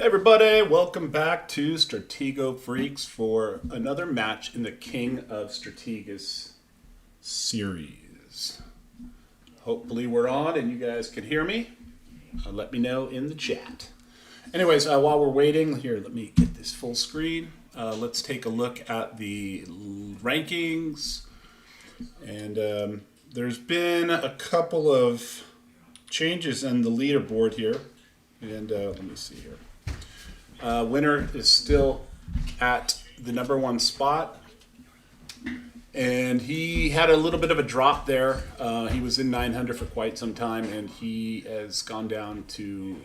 Hey everybody, welcome back to Stratego Freaks for another match in the King of Strategus series. Hopefully we're on and you guys can hear me. Let me know in the chat. Anyways, while we're waiting, here, let me get this full screen. Let's take a look at the rankings. And there's been a couple of changes in the leaderboard here. And let me see here. Winner is still at the #1 spot. And he had a little bit of a drop there. He was in 900 for quite some time, and he has gone down to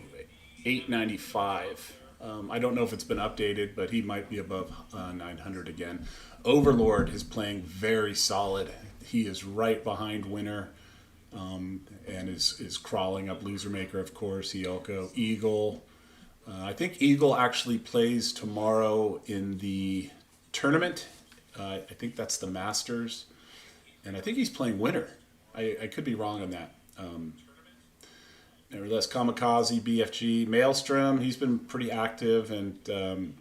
895. I don't know if it's been updated, but he might be above 900 again. Overlord is playing very solid. He is right behind Winner, and is crawling up. Loser Maker, of course, Hyoko, Eagle. I think Eagle actually plays tomorrow in the tournament. I think that's the Masters. And I think he's playing Winner. I could be wrong on that. Nevertheless, Kamikaze, BFG, Maelstrom, he's been pretty active and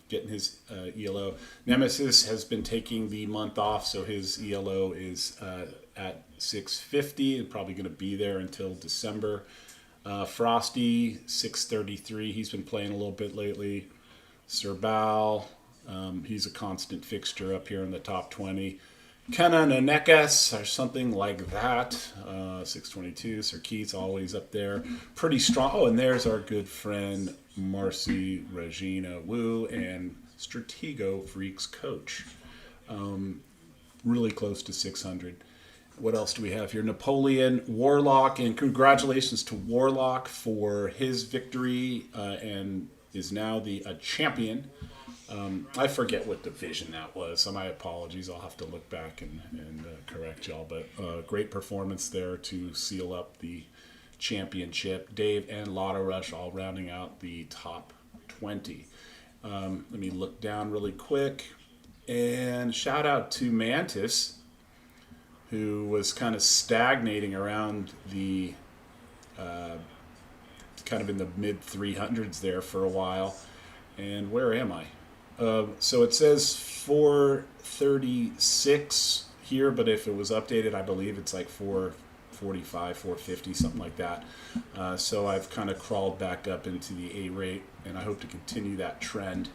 getting his ELO. Nemesis has been taking the month off, so his ELO is at 650 and probably going to be there until December. Frosty, 633. He's been playing a little bit lately. Sir Bal, he's a constant fixture up here in the top 20. Kanananekas, or something like that. 622. Sir Keith's always up there. Pretty strong. Oh, and there's our good friend Marcy Regina Wu and Stratego Freaks coach. Really close to 600. What else do we have here? Napoleon, Warlock, and congratulations to Warlock for his victory and is now the champion. I forget what division that was, so my apologies. I'll have to look back and correct y'all. But great performance there to seal up the championship. Dave and Lotto Rush all rounding out the top 20. Let me look down really quick. And shout out to Mantis, who was kind of stagnating around the kind of in the mid 300s there for a while. And where am I? So it says 436 here, but if it was updated, I believe it's like 445, 450, something like that. So I've kind of crawled back up into the A rate, and I hope to continue that trend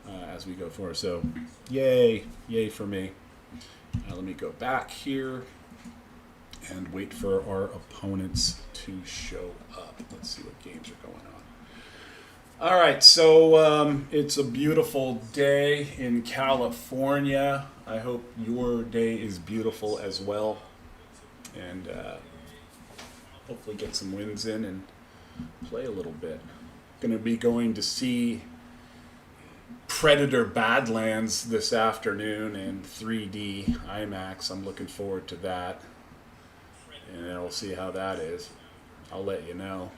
as we go forward. So yay for me. Now let me go back here and wait for our opponents to show up. Let's see what games are going on. All right, so it's a beautiful day in California. I hope your day is beautiful as well. And hopefully get some wins in and play a little bit. Going to be going to see Predator Badlands this afternoon in 3D IMAX. I'm looking forward to that. And we'll see how that is. I'll let you know.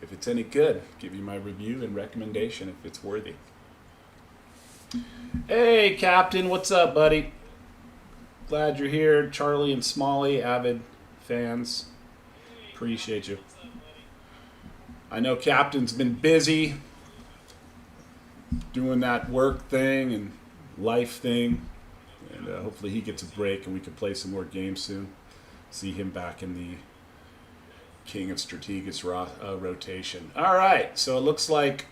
If it's any good, give you my review and recommendation if it's worthy. Hey, Captain, what's up, buddy? Glad you're here. Charlie and Smalley, avid fans. Appreciate you. I know Captain's been busy doing that work thing and life thing. And hopefully he gets a break and we can play some more games soon. See him back in the King of Strategus rotation. All right, so it looks like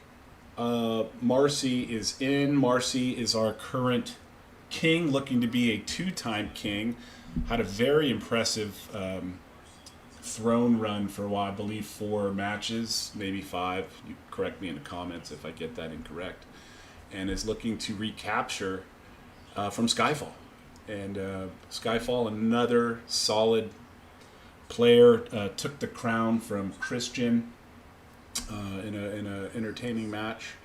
Marcy is in. Marcy is our current king, looking to be a 2-time king. Had a very impressive throne run for a while, I believe 4 matches, maybe 5. You correct me in the comments if I get that incorrect. And is looking to recapture from Skyfall. And Skyfall, another solid player, took the crown from Christian in a entertaining match,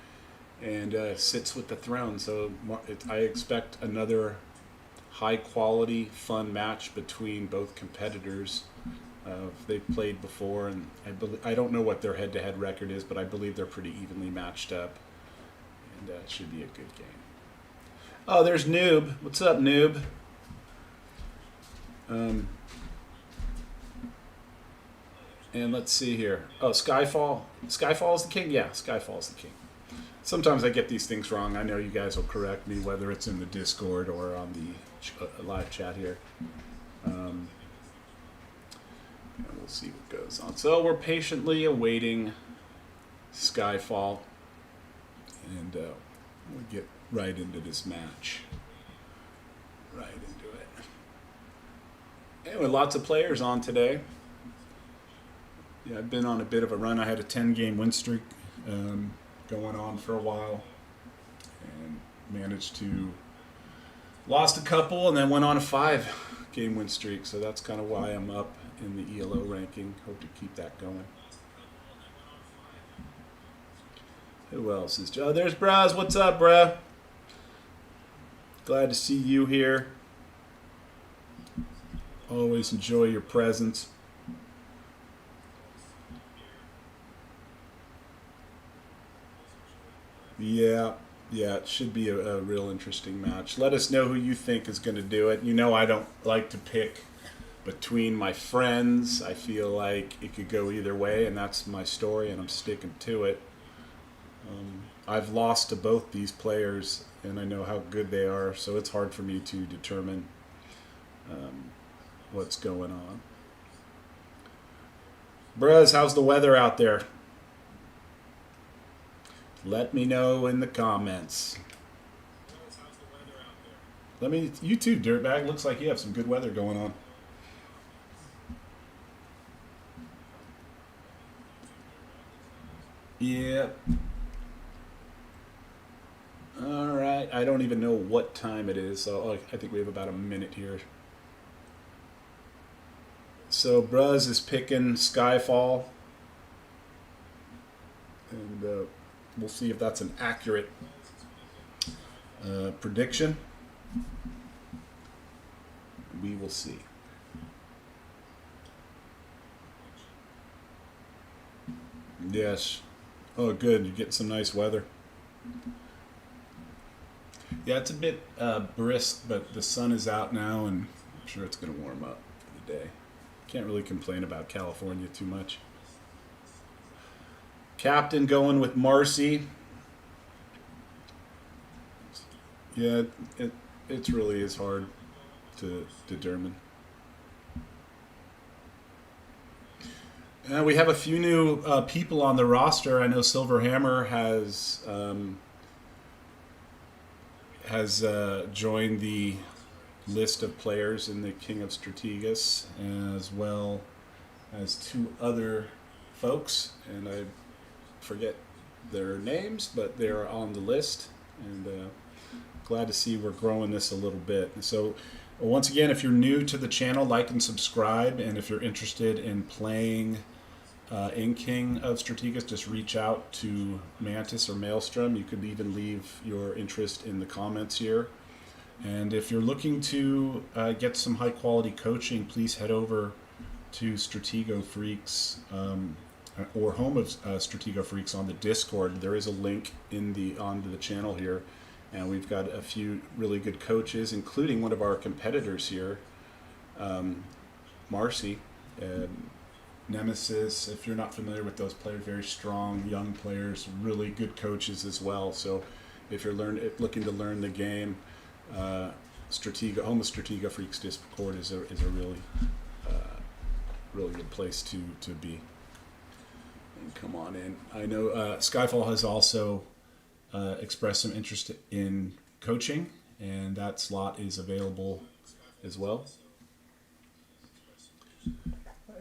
and sits with the throne. So I expect another high quality, fun match between both competitors. They've played before, and I don't know what their head-to-head record is, but I believe they're pretty evenly matched up, and it should be a good game. Oh, there's Noob. What's up, Noob? And let's see here. Oh, Skyfall. Skyfall is the king? Yeah, Skyfall is the king. Sometimes I get these things wrong. I know you guys will correct me, whether it's in the Discord or on the live chat here. And we'll see what goes on. So we're patiently awaiting Skyfall, and we'll get right into this match. Right into it. Anyway, lots of players on today. Yeah, I've been on a bit of a run. I had a 10-game win streak going on for a while, and managed to lost a couple, and then went on a 5-game win streak. So that's kind of why I'm up in the ELO ranking. Hope to keep that going. Who else is? Oh, there's Braz. What's up, bruh? Glad to see you here. Always enjoy your presence. Yeah, it should be a real interesting match. Let us know who you think is going to do it. You know I don't like to pick between my friends. I feel like it could go either way, and that's my story, and I'm sticking to it. I've lost to both these players, and I know how good they are, so it's hard for me to determine what's going on. Bruz, how's the weather out there? Let me know in the comments. You too, Dirtbag. Looks like you have some good weather going on. Yeah. All right. I don't even know what time it is, so I think we have about a minute here. So Bruz is picking Skyfall, and we'll see if that's an accurate prediction. We will see. Yes. Oh, good. You're getting some nice weather. Yeah, it's a bit brisk, but the sun is out now, and I'm sure it's going to warm up for the day. Can't really complain about California too much. Captain going with Marcy. Yeah, it really is hard to determine. We have a few new people on the roster. I know Silverhammer has joined the list of players in the King of Strategus, as well as 2 other folks, and I forget their names, but they're on the list, and glad to see we're growing this a little bit. So once again, if you're new to the channel, like and subscribe, and if you're interested in playing in King of Strategus, just reach out to Mantis or Maelstrom. You could even leave your interest in the comments here. And if you're looking to get some high quality coaching, please head over to Stratego Freaks or Home of Stratego Freaks on the Discord. There is a link onto the channel here, and we've got a few really good coaches, including one of our competitors here, Marcy. Nemesis, if you're not familiar with those players, very strong young players, really good coaches as well. So if you're looking to learn the game, Stratego, Home of Stratego Freaks Discord is a really good place to be. And come on in. I know Skyfall has also expressed some interest in coaching, and that slot is available as well.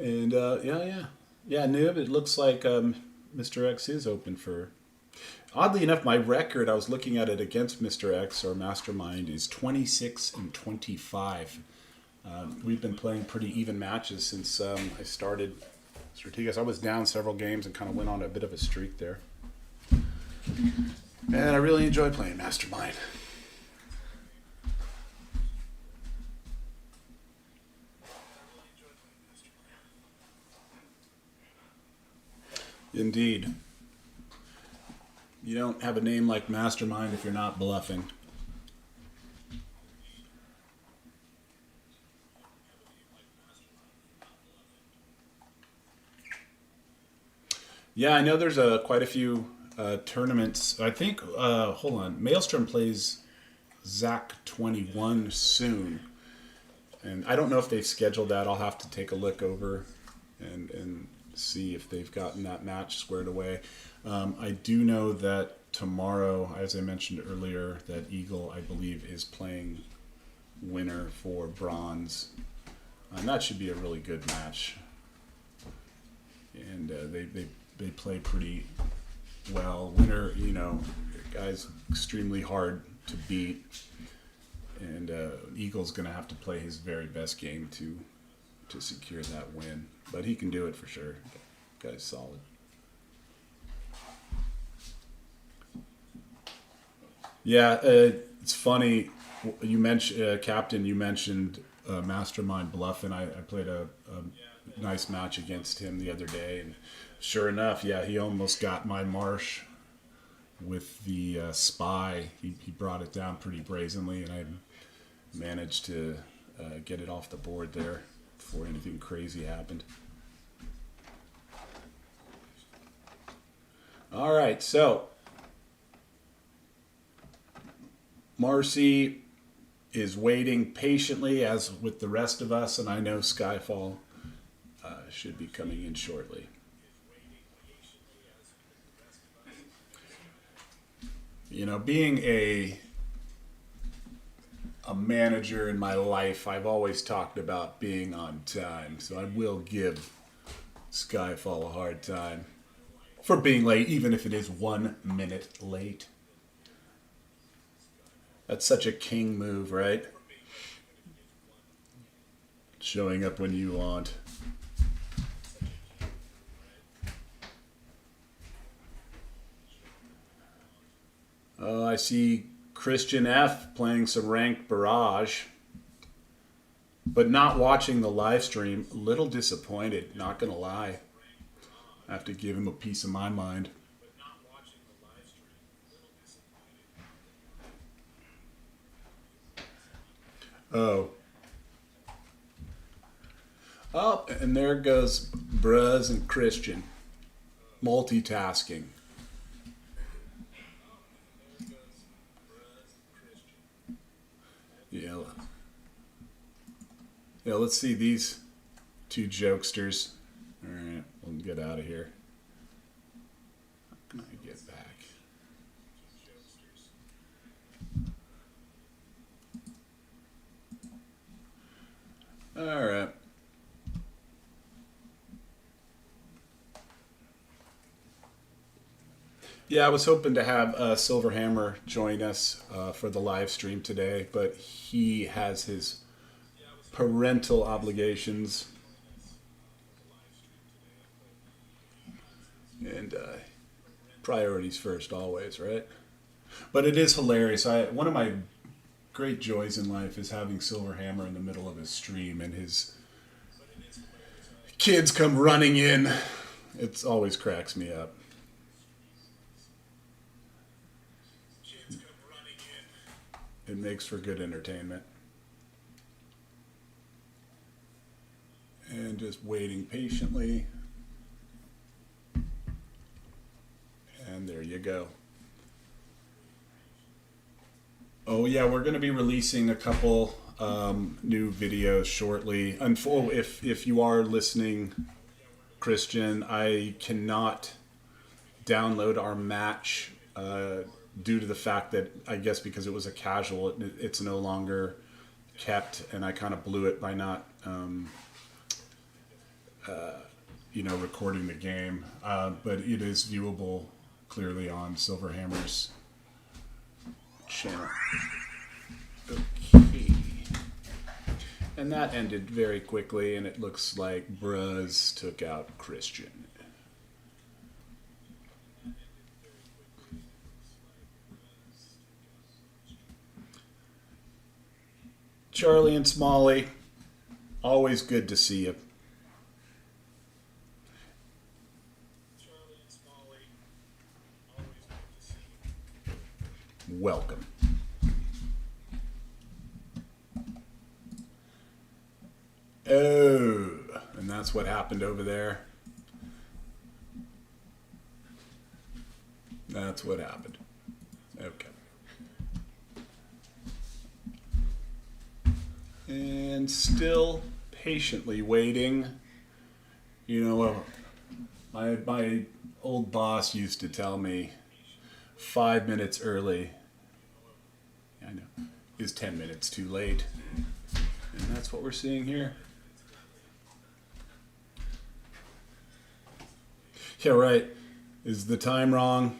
And Noob, it looks like Mr. X is open for. Oddly enough, my record, I was looking at it against Mr. X or Mastermind, is 26-25. We've been playing pretty even matches since I started Strategus. I was down several games and kind of went on a bit of a streak there. And I really enjoy playing Mastermind. Indeed. You don't have a name like Mastermind if you're not bluffing. Yeah, I know there's quite a few tournaments. I think, hold on, Maelstrom plays Zach 21 soon. And I don't know if they've scheduled that. I'll have to take a look over and see if they've gotten that match squared away. I do know that tomorrow, as I mentioned earlier, that Eagle, I believe, is playing winner for bronze. And that should be a really good match. And they play pretty well. Winner, you know, guy's extremely hard to beat. And Eagle's going to have to play his very best game to secure that win. But he can do it for sure. Guy's solid. Yeah, it's funny. You mentioned Captain. You mentioned Mastermind Bluffin. I played a nice match against him the other day, and sure enough, yeah, he almost got my marsh with the spy. He brought it down pretty brazenly, and I managed to get it off the board there before anything crazy happened. All right, so Marcy is waiting patiently, as with the rest of us, and I know Skyfall should be coming in shortly. You know, being a manager in my life, I've always talked about being on time, so I will give Skyfall a hard time for being late, even if it is 1 minute late. That's such a king move, right? Showing up when you want. Oh, I see Christian F playing some ranked barrage, but not watching the live stream. A little disappointed, not gonna lie. I have to give him a piece of my mind. Oh. Oh, and there goes Bruz and Christian. Multitasking. Yeah. Yeah, let's see these two jokesters. Alright, we'll get out of here. How can I get back? Alright. Yeah, I was hoping to have Silverhammer join us for the live stream today, but he has his parental obligations. And priorities first always, right? But it is hilarious. One of my great joys in life is having Silverhammer in the middle of his stream and his kids come running in. It always cracks me up. It makes for good entertainment. And just waiting patiently. And there you go. Oh yeah, we're going to be releasing a couple new videos shortly. If you are listening, Christian, I cannot download our match due to the fact that, I guess because it was a casual, it's no longer kept, and I kind of blew it by not recording the game. But it is viewable clearly on Silverhammer's channel. Okay. And that ended very quickly, and it looks like Bruz took out Christian. Charlie and Smalley, always good to see you. Welcome. Oh, and that's what happened over there. That's what happened. Okay. And still patiently waiting. You know, my old boss used to tell me 5 minutes early, I know, is 10 minutes too late. And that's what we're seeing here. Yeah, right. Is the time wrong?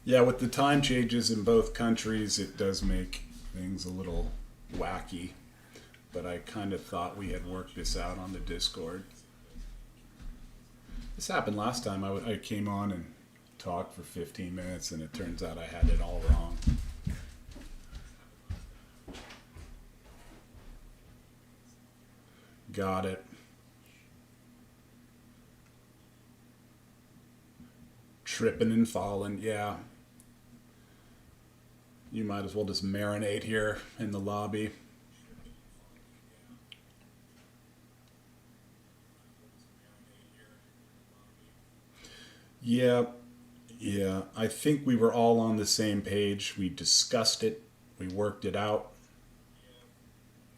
Yeah, with the time changes in both countries, it does make things a little wacky. But I kind of thought we had worked this out on the Discord. This happened last time. I came on and talked for 15 minutes, and it turns out I had it all wrong. Got it. Tripping and falling, yeah. You might as well just marinate here in the lobby. Yeah, yeah. I think we were all on the same page. We discussed it, we worked it out,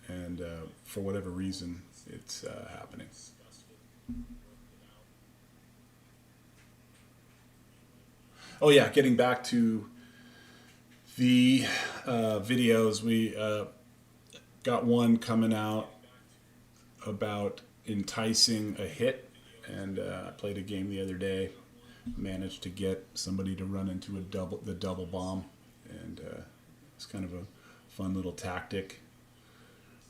and for whatever reason, it's happening. Oh yeah, getting back to the videos, we got one coming out about enticing a hit, and I played a game the other day. Managed to get somebody to run into the double bomb, and it's kind of a fun little tactic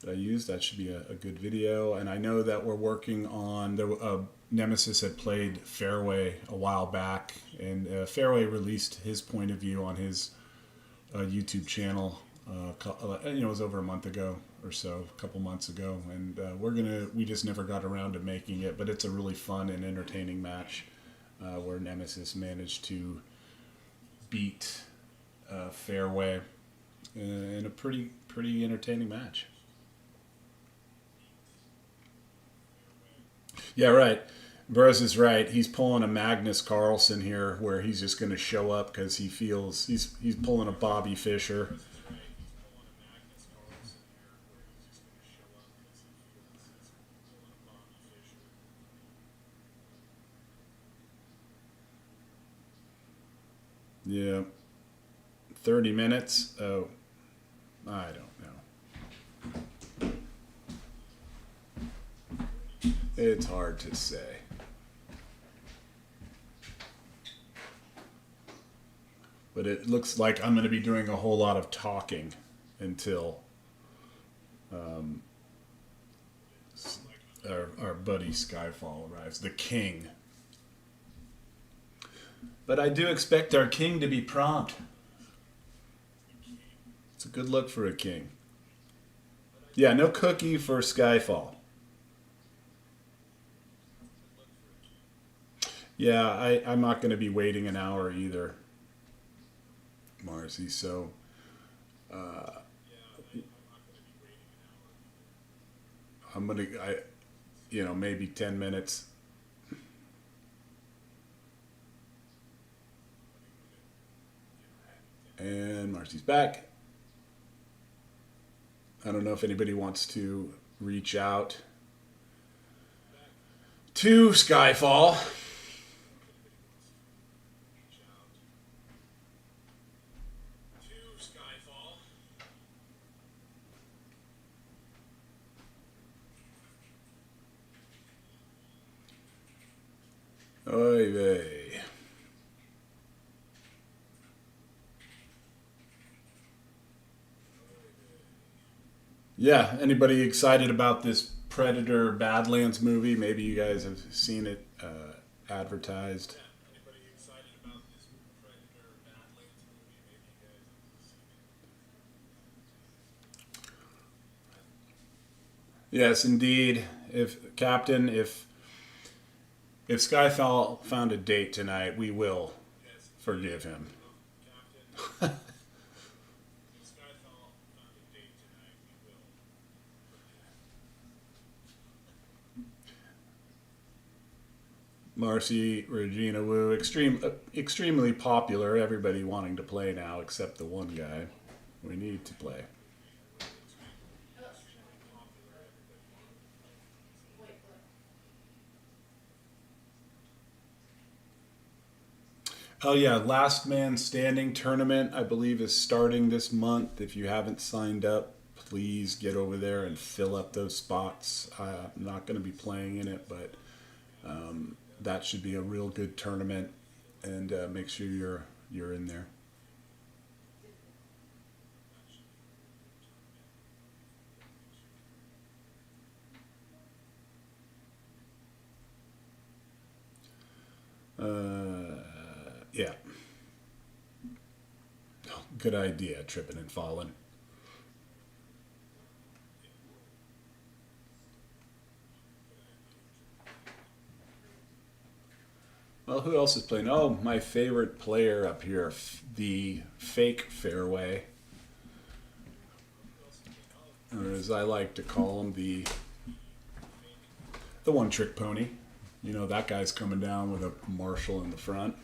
that I used. That should be a good video. And I know that we're working on Nemesis had played Fairway a while back, and Fairway released his point of view on his YouTube channel. It was over a month ago or so, a couple months ago, and we just never got around to making it. But it's a really fun and entertaining match where Nemesis managed to beat Fairway in a pretty entertaining match. Yeah, right. Burris is right. He's pulling a Magnus Carlsen here, where he's just going to show up because he feels he's pulling a Bobby Fischer. Yeah, 30 minutes. Oh, I don't know. It's hard to say. But it looks like I'm going to be doing a whole lot of talking until our buddy Skyfall arrives, the king. But I do expect our king to be prompt. It's a good look for a king. Yeah, no cookie for Skyfall. Yeah, I'm not going to be waiting an hour either, Marcy. So, I'm going to, maybe 10 minutes. And Marcy's back. I don't know if anybody wants to reach out to Skyfall. Oy vey. Yeah, anybody excited about this Predator Badlands movie? Maybe you guys have seen it advertised. Yes, indeed. If Skyfall found a date tonight, we will forgive him. Marcy, Regina Wu, extremely popular. Everybody wanting to play now except the one guy we need to play. Oh yeah, Last Man Standing tournament I believe is starting this month. If you haven't signed up, please get over there and fill up those spots. I'm not going to be playing in it, but that should be a real good tournament, and make sure you're in there. Yeah, good idea, tripping and falling. Well, who else is playing? Oh, my favorite player up here, the fake fairway, or as I like to call him, the one trick pony. You know that guy's coming down with a Marshall in the front.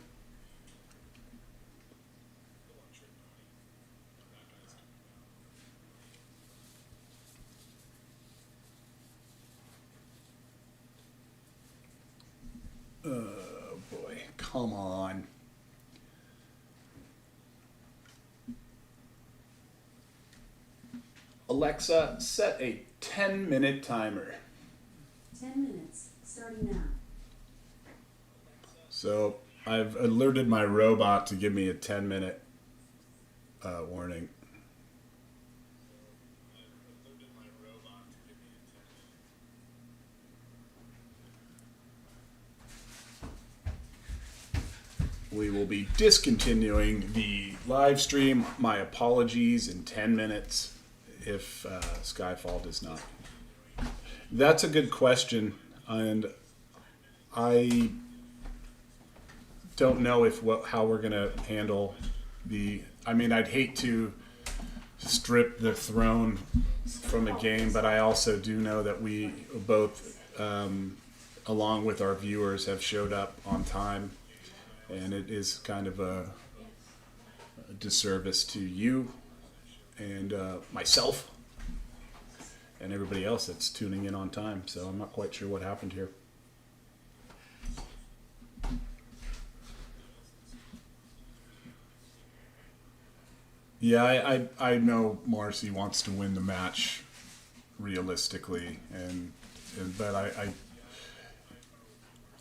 Oh boy, come on. Alexa, set a 10-minute timer. 10 minutes, starting now. So I've alerted my robot to give me a 10-minute warning. We will be discontinuing the live stream. My apologies in 10 minutes if Skyfall does not. That's a good question, and I don't know how we're going to handle the. I mean, I'd hate to strip the throne from the game, but I also do know that we both, along with our viewers, have showed up on time, and it is kind of a disservice to you and myself and everybody else that's tuning in on time. So I'm not quite sure what happened here. Yeah, I know Marcy wants to win the match realistically, but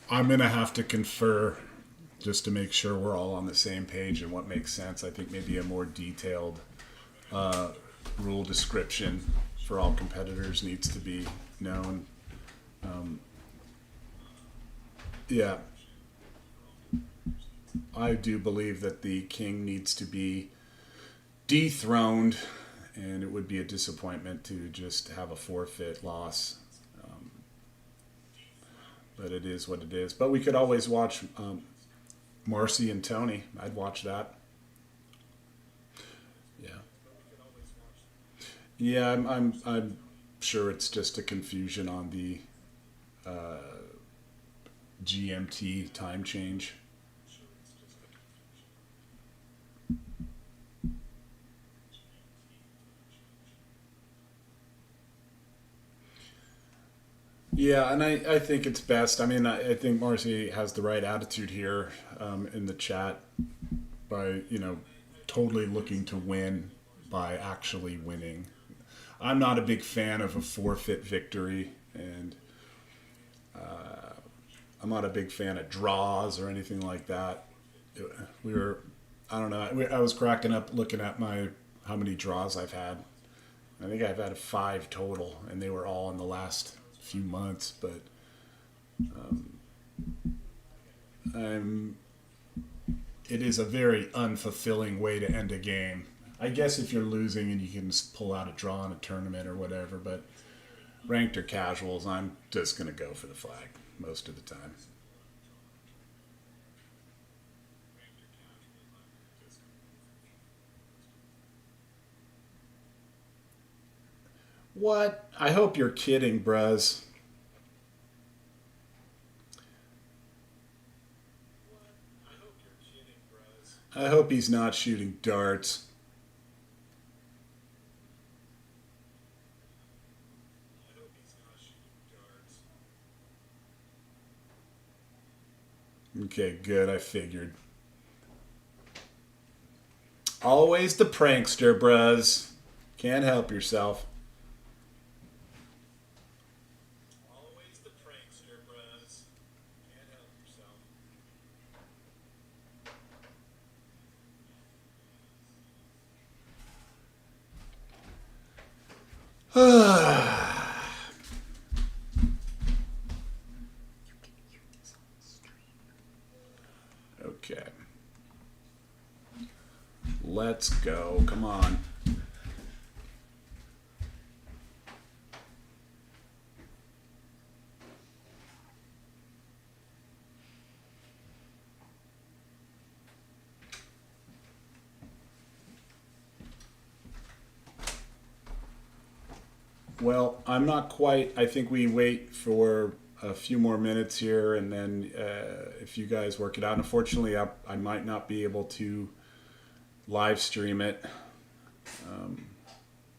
I'm gonna have to confer just to make sure we're all on the same page and what makes sense. I think maybe a more detailed rule description for all competitors needs to be known. Yeah, I do believe that the king needs to be dethroned, and it would be a disappointment to just have a forfeit loss. But it is what it is. But we could always watch Marcy and Tony. I'd watch that. Yeah. Yeah, I'm sure it's just a confusion on the GMT time change. Yeah, and I think it's best. I mean, I think Marcy has the right attitude here in the chat by, totally looking to win by actually winning. I'm not a big fan of a forfeit victory, and I'm not a big fan of draws or anything like that. We were, I don't know, I was cracking up looking at how many draws I've had. I think I've had 5 total, and they were all in the last few months, but it is a very unfulfilling way to end a game. I guess if you're losing and you can pull out a draw in a tournament or whatever, but ranked or casuals, I'm just going to go for the flag most of the time. What? I hope you're kidding, bruz. I hope he's not shooting darts. Okay, good. I figured. Always the prankster, bruz. Can't help yourself. Always the prankster, bruz. Can't help yourself. Okay. Let's go. Come on. Well, I'm not quite. I think we wait for a few more minutes here, and then if you guys work it out. Unfortunately, I might not be able to live stream it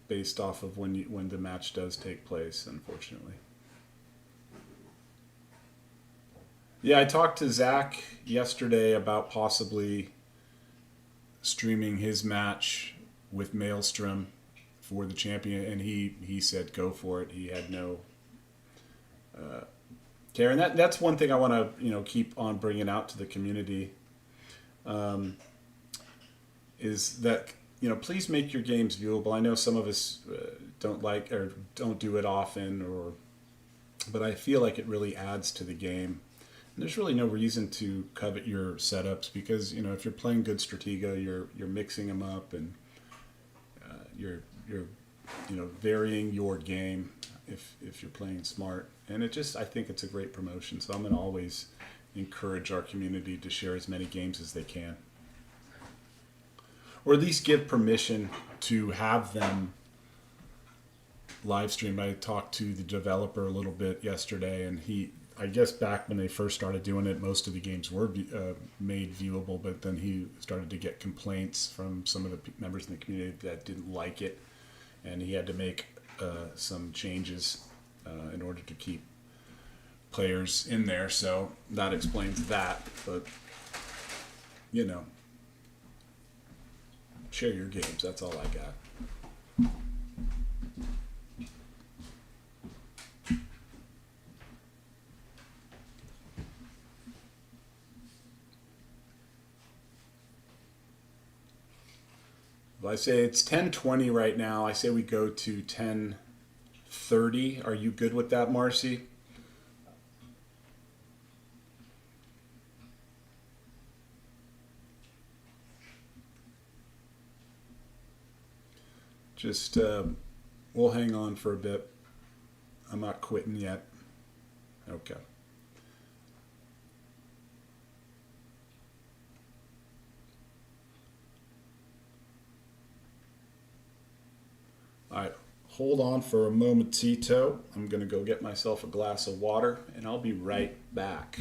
based off of when the match does take place, unfortunately. Yeah, I talked to Zach yesterday about possibly streaming his match with Maelstrom for the champion, and he said go for it. He had no care, and that's one thing I want to keep on bringing out to the community. Is that please make your games viewable. I know some of us don't like or don't do it often, but I feel like it really adds to the game. And there's really no reason to covet your setups because if you're playing good Stratego, you're mixing them up and you're varying your game if you're playing smart. And I think it's a great promotion. So I'm going to always encourage our community to share as many games as they can. Or at least give permission to have them live stream. I talked to the developer a little bit yesterday, and I guess back when they first started doing it, most of the games were made viewable, but then he started to get complaints from some of the members in the community that didn't like it, and he had to make some changes in order to keep players in there. So that explains that, but share your games. That's all I got. Well, I say it's 10:20 right now. I say we go to 10:30. Are you good with that, Marcy? Just, we'll hang on for a bit. I'm not quitting yet. Okay. All right, hold on for a momentito. I'm going to go get myself a glass of water, and I'll be right back.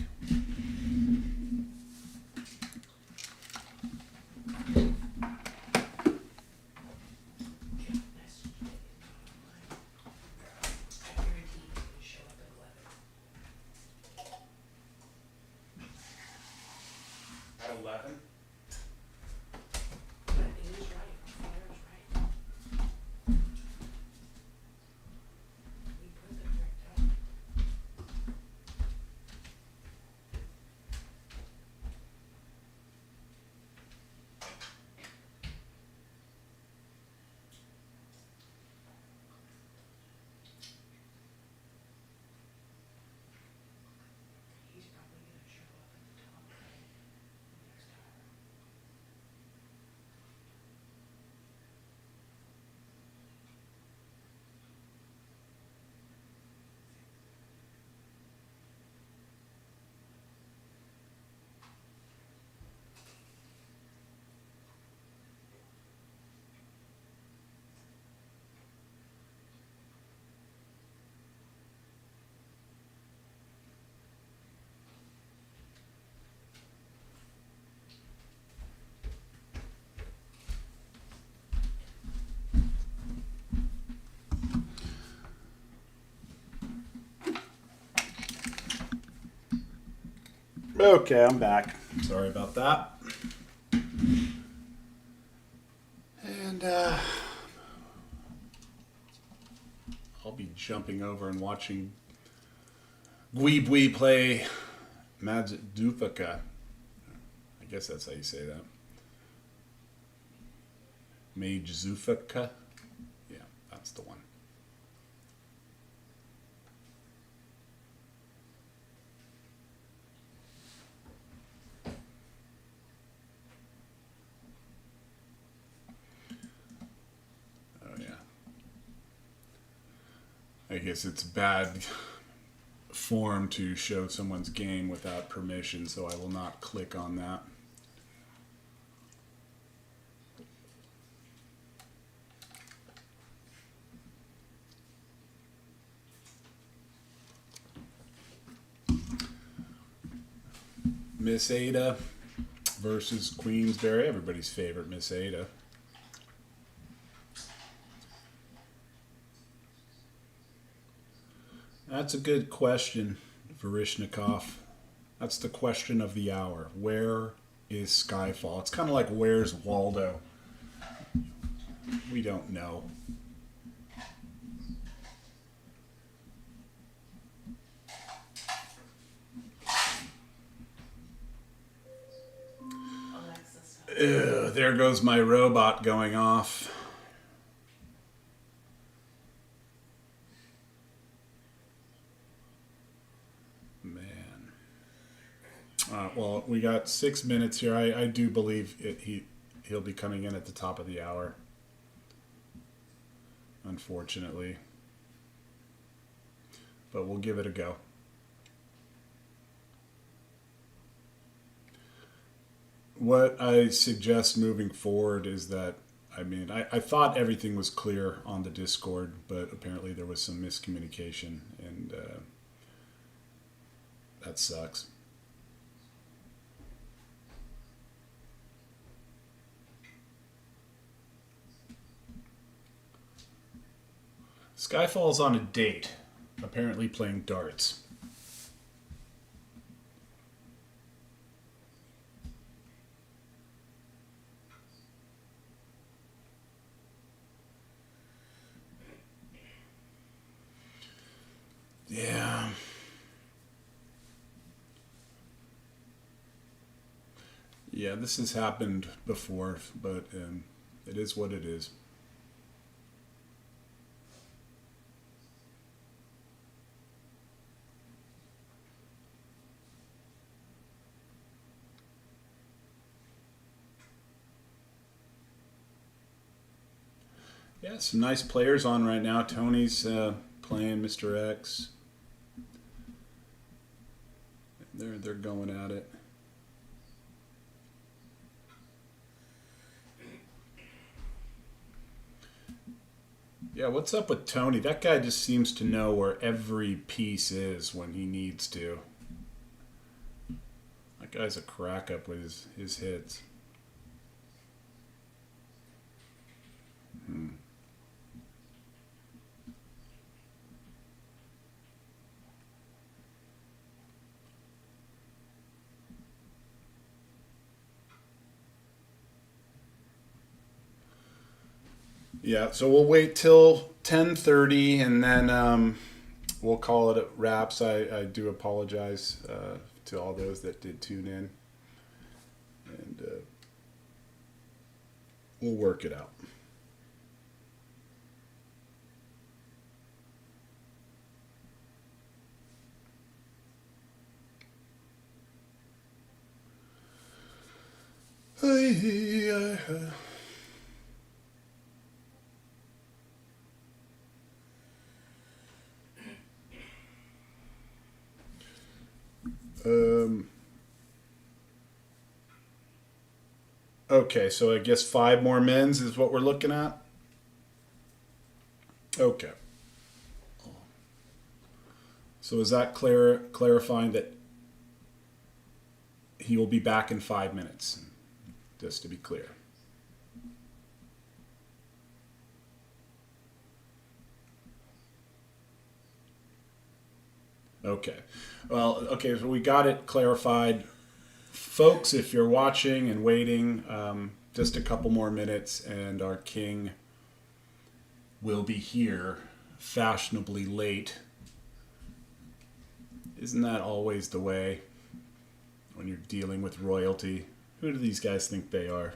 Okay, I'm back. Sorry about that. And I'll be jumping over and watching Gweebwee play Madzufaka. I guess that's how you say that. Madzufaka? Yeah, that's the one. I guess it's bad form to show someone's game without permission, so I will not click on that. Miss Ada versus Queensberry, everybody's favorite Miss Ada. That's a good question, Varishnikov. That's the question of the hour. Where is Skyfall? It's kind of like, where's Waldo? We don't know. Ew, there goes my robot going off. Well, we got 6 minutes here. I do believe he'll be coming in at the top of the hour. Unfortunately. But we'll give it a go. What I suggest moving forward is that, I thought everything was clear on the Discord, but apparently there was some miscommunication, and that sucks. Skyfall's on a date, apparently playing darts. Yeah. Yeah, this has happened before, but it is what it is. Yeah, some nice players on right now. Tony's playing Mr. X. They're going at it. Yeah, what's up with Tony? That guy just seems to know where every piece is when he needs to. That guy's a crack up with his hits. Yeah, so we'll wait till 10:30 and then we'll call it wraps. I do apologize to all those that did tune in. And we'll work it out. Okay, so I guess 5 more men's is what we're looking at. Okay. So is that clarifying that he will be back in 5 minutes? Just to be clear. Okay. Okay. Well, okay, so we got it clarified. Folks, if you're watching and waiting, just a couple more minutes and our king will be here fashionably late. Isn't that always the way when you're dealing with royalty? Who do these guys think they are?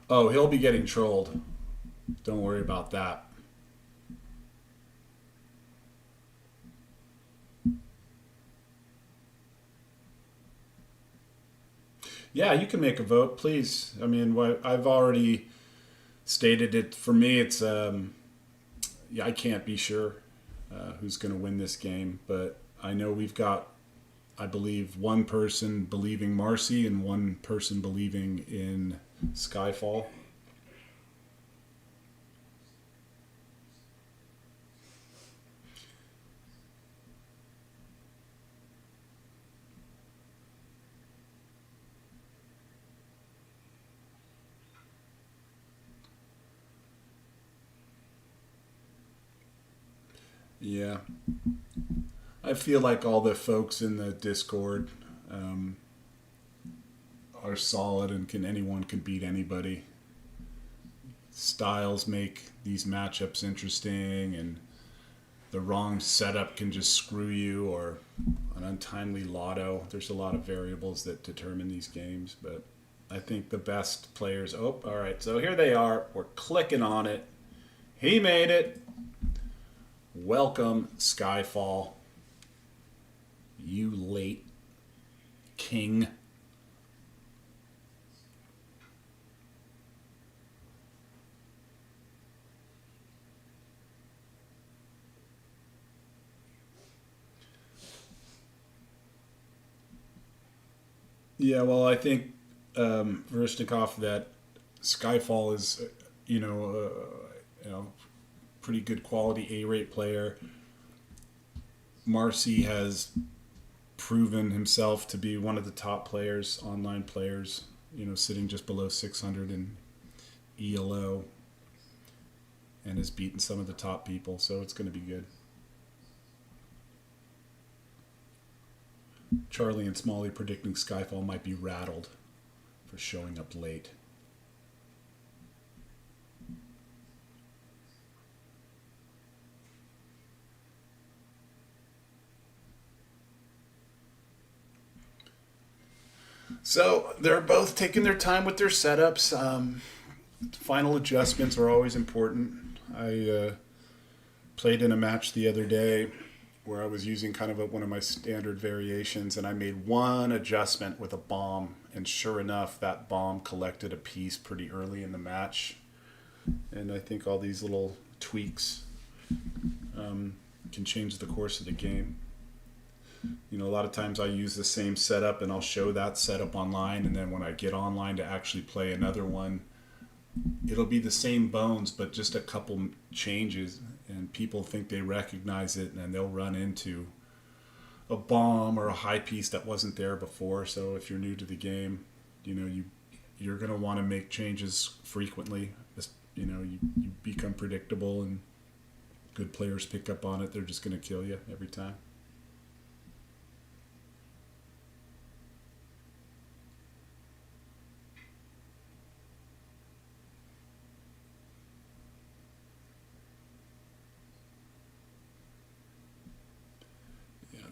Oh, he'll be getting trolled. Don't worry about that. Yeah, you can make a vote, please. I mean, I've already stated it. For me, it's yeah, I can't be sure who's going to win this game, but I know we've got, I believe, one person believing Marcy and one person believing in Skyfall. Yeah. I feel like all the folks in the Discord um, are solid and anyone can beat anybody. Styles make these matchups interesting, and the wrong setup can just screw you, or an untimely lotto. There's a lot of variables that determine these games, but I think the best players. Oh, all right. So here they are. We're clicking on it. He made it. Welcome, Skyfall. You late king. Yeah, well, I think Vershnikov, that Skyfall is, you know, pretty good quality A-rate player. Marcy has proven himself to be one of the top players, online players, sitting just below 600 in ELO, and has beaten some of the top people, so it's going to be good. Charlie and Smalley predicting Skyfall might be rattled for showing up late. So they're both taking their time with their setups. Final adjustments are always important. I played in a match the other day where I was using kind of one of my standard variations, and I made one adjustment with a bomb, and sure enough, that bomb collected a piece pretty early in the match. And I think all these little tweaks can change the course of the game. A lot of times I use the same setup and I'll show that setup online, and then when I get online to actually play another one, it'll be the same bones but just a couple changes, and people think they recognize it, and then they'll run into a bomb or a high piece that wasn't there before. So if you're new to the game, you're going to want to make changes frequently. You become predictable, and good players pick up on it. They're just going to kill you every time.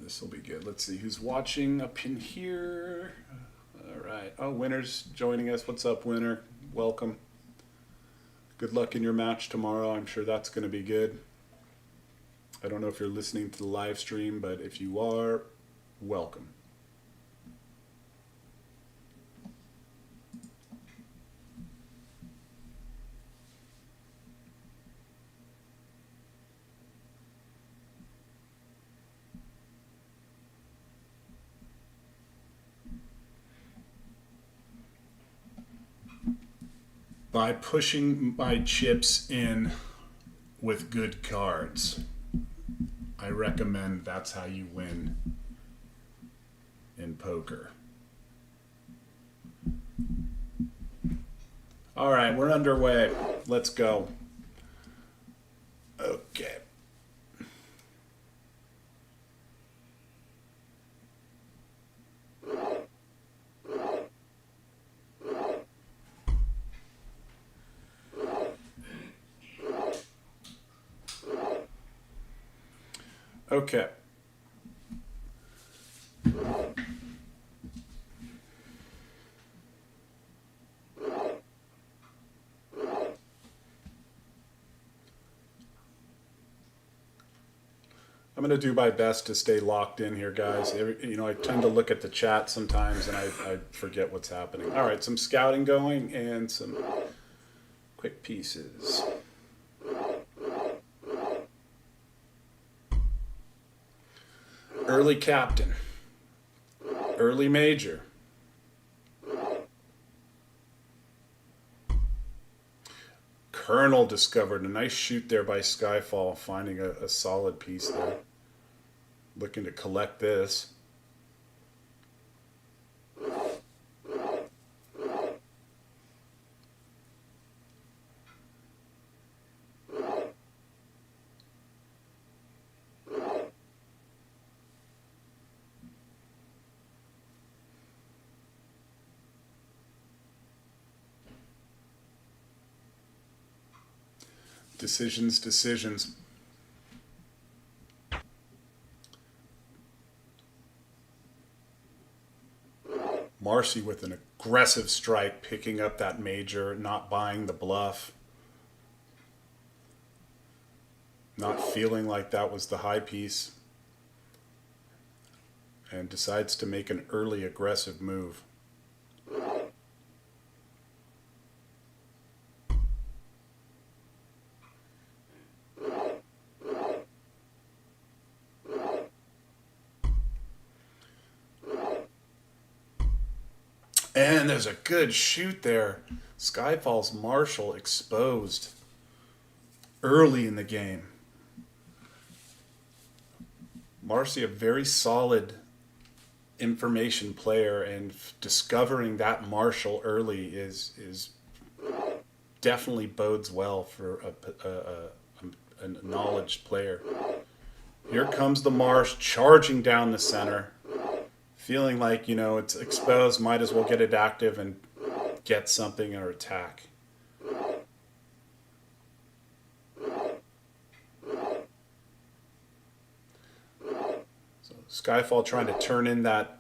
This will be good. Let's see who's watching up in here. All right. Oh, Winner's joining us. What's up, Winner? Welcome. Good luck in your match tomorrow. I'm sure that's going to be good. I don't know if you're listening to the live stream, but if you are, welcome. By pushing my chips in with good cards. I recommend that's how you win in poker. All right, we're underway. Let's go. Okay. Okay. I'm going to do my best to stay locked in here, guys. I tend to look at the chat sometimes and I forget what's happening. All right, some scouting going and some quick pieces. Early captain. Early major. Colonel discovered. A nice shoot there by Skyfall, finding a solid piece there. Looking to collect this. Decisions. Marcy with an aggressive strike, picking up that major, not buying the bluff. Not feeling like that was the high piece. And decides to make an early aggressive move. And there's a good shoot there. Skyfall's Marshall exposed early in the game. Marcy, a very solid information player, and discovering that Marshall early is definitely bodes well for a knowledge player. Here comes the Marsh charging down the center. Feeling like, it's exposed, might as well get it active and get something or attack. So Skyfall trying to turn in that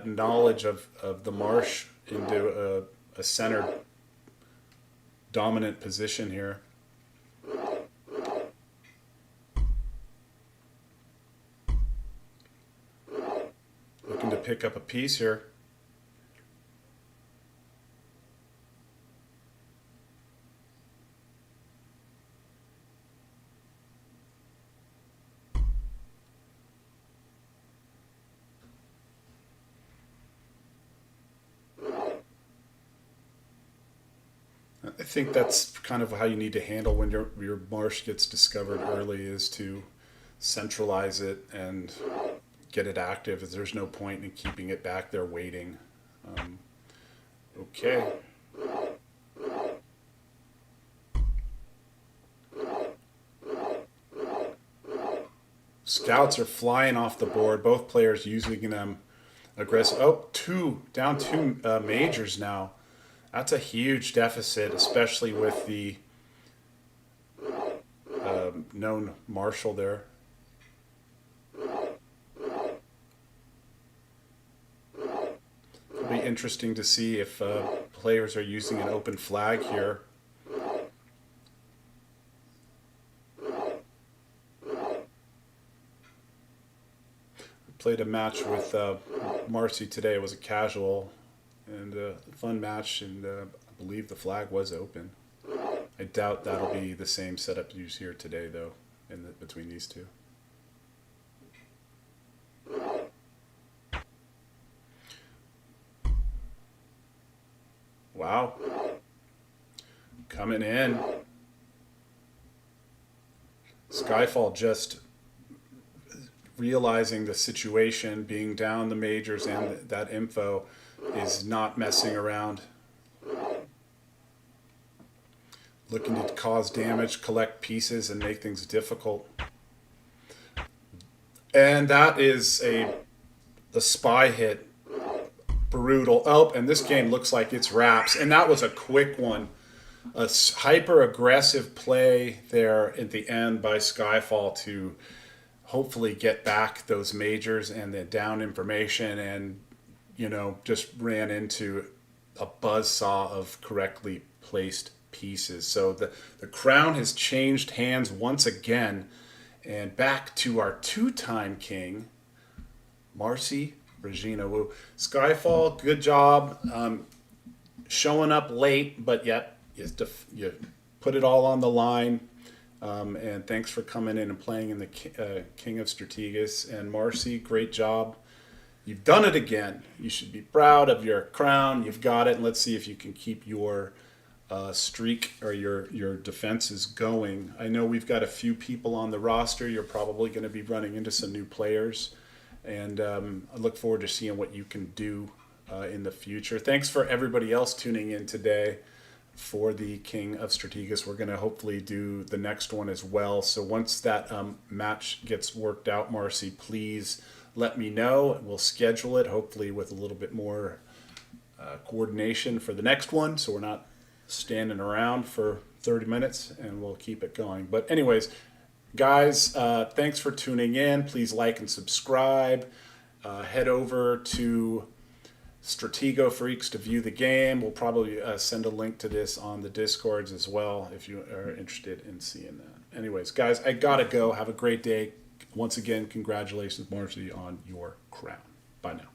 knowledge of the Marsh into a centered dominant position here. To pick up a piece here. I think that's kind of how you need to handle when your marsh gets discovered early, is to centralize it and get it active, as there's no point in keeping it back there waiting. Okay. Scouts are flying off the board. Both players using them aggressive. Oh, down two majors now. That's a huge deficit, especially with the known Marshall there. It'll be interesting to see if players are using an open flag here. Played a match with Marcy today. It was a casual and a fun match, and I believe the flag was open. I doubt that'll be the same setup used here today, though, between these two. Wow. Coming in. Skyfall just realizing the situation, being down the majors and that info, is not messing around. looking to cause damage, collect pieces, and make things difficult. And that is a spy hit. Brutal. Oh, and this game looks like it's wraps. And that was a quick one. A hyper aggressive play there at the end by Skyfall to hopefully get back those majors and the down information, and just ran into a buzzsaw of correctly placed pieces. So the crown has changed hands once again, and back to our two-time king, Marcy Regina Wu. Skyfall, good job. Showing up late, but yet you put it all on the line. And thanks for coming in and playing in the King of Strategus. And Marcy, great job. You've done it again. You should be proud of your crown. You've got it. And let's see if you can keep your streak or your defenses going. I know we've got a few people on the roster. You're probably going to be running into some new players. And I look forward to seeing what you can do in the future. Thanks for everybody else tuning in today for the King of Strategus. We're going to hopefully do the next one as well. So once that match gets worked out, Marcy, please let me know. We'll schedule it, hopefully with a little bit more coordination for the next one, so we're not standing around for 30 minutes, and we'll keep it going. But anyways, guys, thanks for tuning in. Please like and subscribe. Head over to Stratego Freaks to view the game. We'll probably send a link to this on the Discords as well if you are interested in seeing that. Anyways, guys, I gotta go. Have a great day. Once again, congratulations, Marcy, on your crown. Bye now.